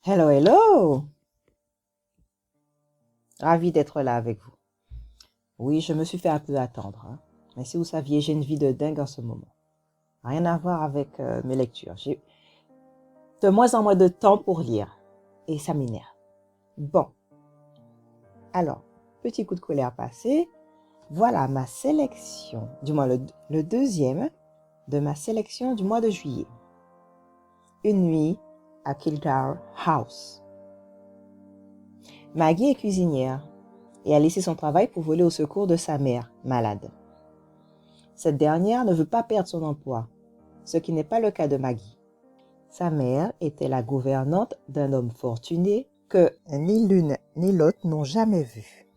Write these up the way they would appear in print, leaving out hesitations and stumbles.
Hello, hello! Ravi d'être là avec vous. Oui, je me suis fait un peu attendre, hein. Mais si vous saviez, j'ai une vie de dingue en ce moment. Rien à voir avec mes lectures. J'ai de moins en moins de temps pour lire. Et ça m'énerve. Bon, alors, petit coup de colère passé. Voilà ma sélection, du moins le deuxième de ma sélection du mois de juillet. Une nuit à Kildare House. Maggie est cuisinière et a laissé son travail pour voler au secours de sa mère, malade. Cette dernière ne veut pas perdre son emploi, ce qui n'est pas le cas de Maggie. Sa mère était la gouvernante d'un homme fortuné que ni l'une ni l'autre n'ont jamais vu.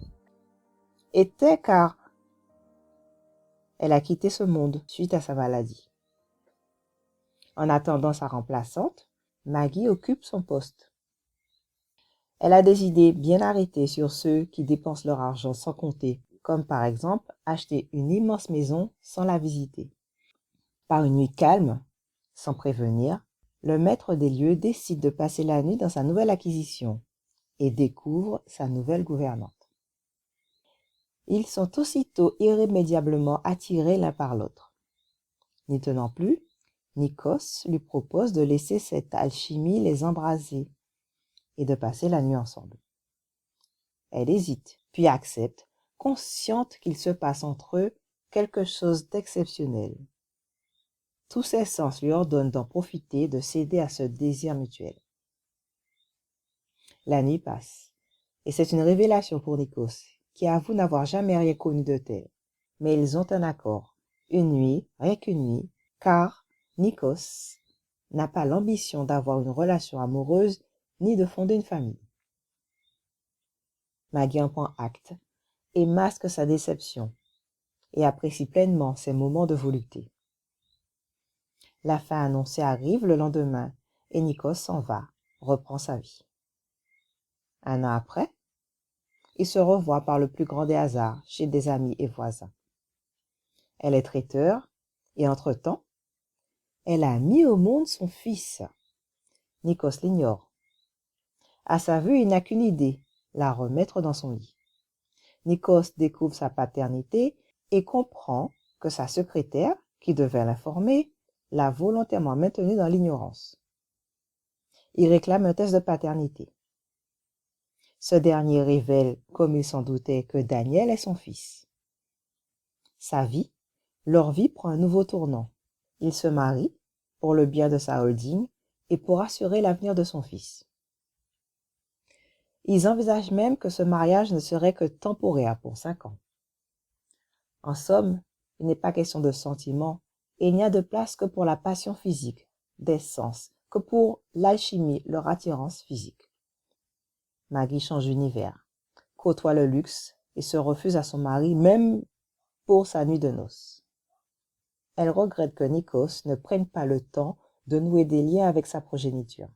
Était car elle a quitté ce monde suite à sa maladie. En attendant sa remplaçante, Maggie occupe son poste. Elle a des idées bien arrêtées sur ceux qui dépensent leur argent sans compter, comme par exemple acheter une immense maison sans la visiter. Par une nuit calme, sans prévenir, le maître des lieux décide de passer la nuit dans sa nouvelle acquisition et découvre sa nouvelle gouvernante. Ils sont aussitôt irrémédiablement attirés l'un par l'autre. N'y tenant plus, Nikos lui propose de laisser cette alchimie les embraser et de passer la nuit ensemble. Elle hésite, puis accepte, consciente qu'il se passe entre eux quelque chose d'exceptionnel. Tous ses sens lui ordonnent d'en profiter, de céder à ce désir mutuel. La nuit passe, et c'est une révélation pour Nikos, qui avoue n'avoir jamais rien connu de tel. Mais ils ont un accord, une nuit, rien qu'une nuit, car Nikos n'a pas l'ambition d'avoir une relation amoureuse ni de fonder une famille. Maggie en prend acte et masque sa déception, et apprécie pleinement ses moments de volupté. La fin annoncée arrive le lendemain, et Nikos s'en va, reprend sa vie. Un an après, ils se revoient par le plus grand des hasards chez des amis et voisins. Elle est traiteur, et entre-temps, elle a mis au monde son fils. Nikos l'ignore. À sa vue, il n'a qu'une idée, la remettre dans son lit. Nikos découvre sa paternité et comprend que sa secrétaire, qui devait l'informer, l'a volontairement maintenu dans l'ignorance. Il réclame un test de paternité. Ce dernier révèle, comme il s'en doutait, que Daniel est son fils. Leur vie prend un nouveau tournant. Il se marie pour le bien de sa holding et pour assurer l'avenir de son fils. Ils envisagent même que ce mariage ne serait que temporaire pour 5 ans. En somme, il n'est pas question de sentiments et il n'y a de place que pour la passion physique, des sens, que pour l'alchimie, leur attirance physique. Maggie change d'univers, côtoie le luxe et se refuse à son mari même pour sa nuit de noces. Elle regrette que Nikos ne prenne pas le temps de nouer des liens avec sa progéniture.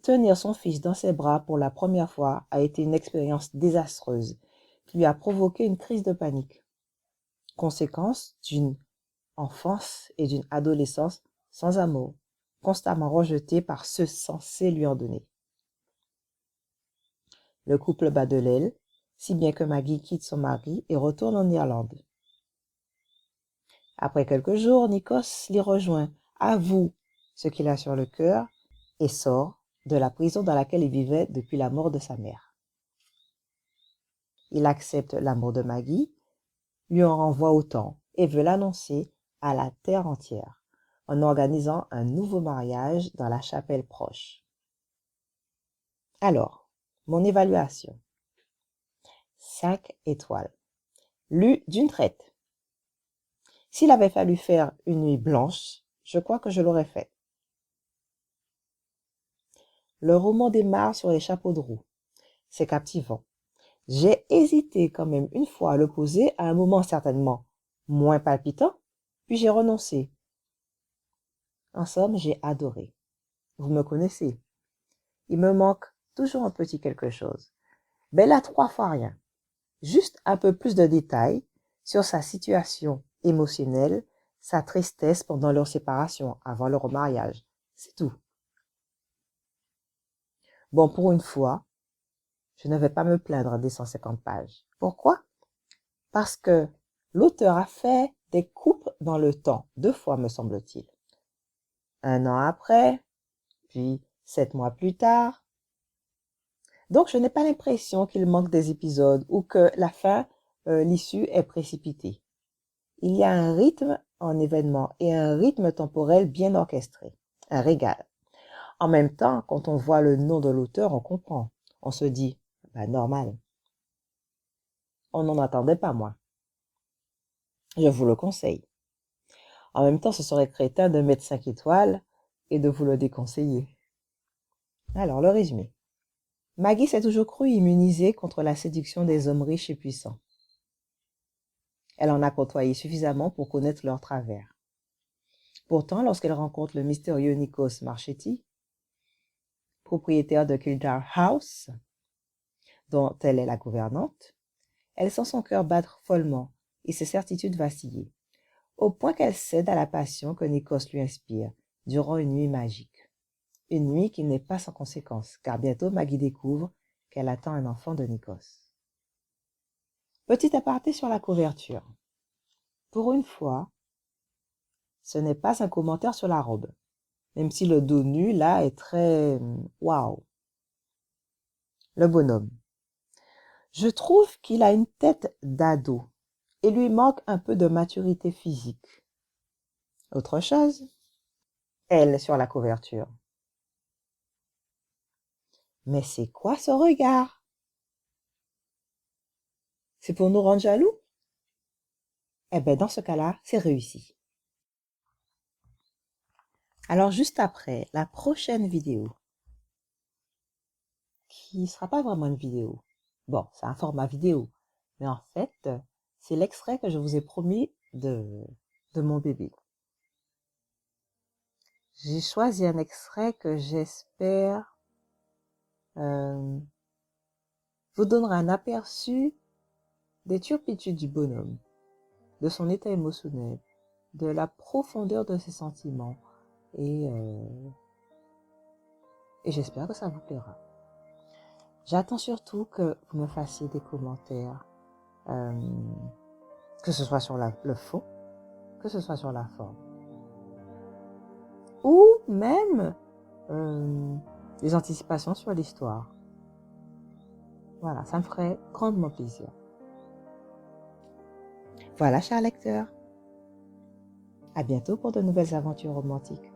Tenir son fils dans ses bras pour la première fois a été une expérience désastreuse qui lui a provoqué une crise de panique. Conséquence d'une enfance et d'une adolescence sans amour, constamment rejetée par ceux censés lui en donner. Le couple bat de l'aile, si bien que Maggie quitte son mari et retourne en Irlande. Après quelques jours, Nikos l'y rejoint, avoue ce qu'il a sur le cœur et sort de la prison dans laquelle il vivait depuis la mort de sa mère. Il accepte l'amour de Maggie, lui en renvoie autant et veut l'annoncer à la terre entière en organisant un nouveau mariage dans la chapelle proche. Alors, mon évaluation. 5 étoiles. Lu d'une traite. S'il avait fallu faire une nuit blanche, je crois que je l'aurais fait. Le roman démarre sur les chapeaux de roue. C'est captivant. J'ai hésité quand même une fois à le poser à un moment certainement moins palpitant, puis j'ai renoncé. En somme, j'ai adoré. Vous me connaissez. Il me manque toujours un petit quelque chose. Mais là, 3 fois rien. Juste un peu plus de détails sur sa situation émotionnelle, sa tristesse pendant leur séparation, avant leur mariage. C'est tout. Bon, pour une fois, je ne vais pas me plaindre des 150 pages. Pourquoi? Parce que l'auteur a fait des coupes dans le temps, 2 fois me semble-t-il. 1 an après, puis 7 mois plus tard. Donc, je n'ai pas l'impression qu'il manque des épisodes ou que la fin, l'issue est précipitée. Il y a un rythme en événement et un rythme temporel bien orchestré. Un régal. En même temps, quand on voit le nom de l'auteur, on comprend. On se dit, bah, normal. On n'en attendait pas moins. Je vous le conseille. En même temps, ce serait crétin de mettre 5 étoiles et de vous le déconseiller. Alors, le résumé. Maggie s'est toujours crue immunisée contre la séduction des hommes riches et puissants. Elle en a côtoyé suffisamment pour connaître leurs travers. Pourtant, lorsqu'elle rencontre le mystérieux Nikos Marchetti, propriétaire de Kildare House, dont elle est la gouvernante, elle sent son cœur battre follement et ses certitudes vaciller, au point qu'elle cède à la passion que Nikos lui inspire durant une nuit magique. Une nuit qui n'est pas sans conséquence, car bientôt Maggie découvre qu'elle attend un enfant de Nikos. Petit aparté sur la couverture. Pour une fois, ce n'est pas un commentaire sur la robe, même si le dos nu, là, est très... waouh. Le bonhomme. Je trouve qu'il a une tête d'ado et lui manque un peu de maturité physique. Autre chose, elle sur la couverture. Mais c'est quoi ce regard? C'est pour nous rendre jaloux? Eh bien, dans ce cas-là, c'est réussi. Alors, juste après, la prochaine vidéo, qui ne sera pas vraiment une vidéo. Bon, c'est un format vidéo, mais en fait, c'est l'extrait que je vous ai promis de mon bébé. J'ai choisi un extrait que j'espère vous donnera un aperçu des turpitudes du bonhomme, de son état émotionnel, de la profondeur de ses sentiments et j'espère que ça vous plaira. J'attends surtout que vous me fassiez des commentaires, que ce soit sur le fond, que ce soit sur la forme, ou même des anticipations sur l'histoire. Voilà, ça me ferait grandement plaisir. Voilà, chers lecteurs. À bientôt pour de nouvelles aventures romantiques.